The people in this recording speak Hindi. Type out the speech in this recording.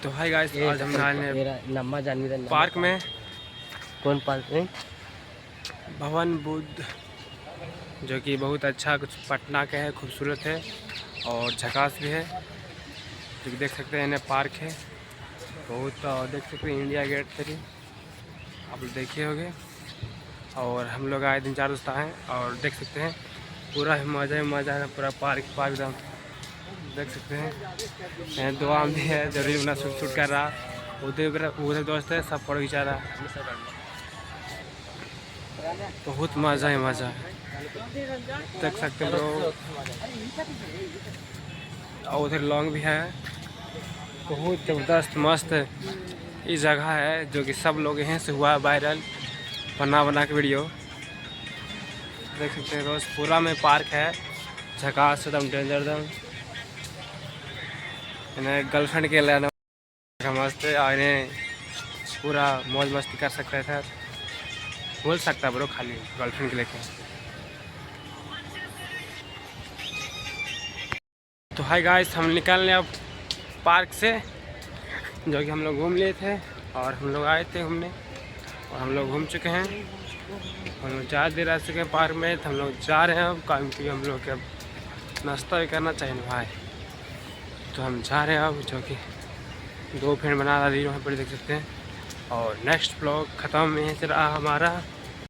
तो हाय गाइस, आज हम नहाने पार्क में। कौन पार्क में? भवन बुद्ध, जो कि बहुत अच्छा कुछ पटना का है, खूबसूरत है और झकास भी है। जो कि देख सकते हैं, पार्क है बहुत, और देख सकते हैं इंडिया गेट तरी आप लोग देखे होंगे। और हम लोग आए 3-4 दोस्त आए और देख सकते हैं पूरा मज़ा ही मज़ा है, पूरा पार्क एकदम देख सकते हैं। दो आम भी है, जरूरी अपना शूट कर रहा। उधर दोस्त है, सब फोटो खिंचा रहा। बहुत मज़ा ही मज़ा है, देख सकते हैं ब्रो। और उधर लॉन्ग भी है, बहुत ज़बरदस्त मस्त ये जगह है, जो कि सब लोग यहीं से हुआ वायरल बना के वीडियो। देख सकते हैं दोस्त, पूरा में पार्क है, झकास एकदम डेंजर एकदम। इन्हें गर्लफ्रेंड के लिए मस्त है, और इन्हें पूरा मौज मस्ती कर सकते थे, बोल सकता ब्रो, खाली गर्लफ्रेंड के लेके। तो हाय गाइस, हम निकल रहे अब पार्क से, जो कि हम लोग घूम लिए थे और हम लोग आए थे घूमने, और हम लोग घूम चुके हैं। हम लोग ज़्यादा देर आ चुके हैं पार्क में, तो हम लोग जा रहे हैं अब, क्योंकि हम लोग के अब नाश्ता भी करना चाहिए ना भाई। तो हम जा रहे हैं अब, जो कि 2 फ्रेंड बना रही वहाँ पर देख सकते हैं। और नेक्स्ट ब्लॉग ख़त्म यहीं से रहा हमारा।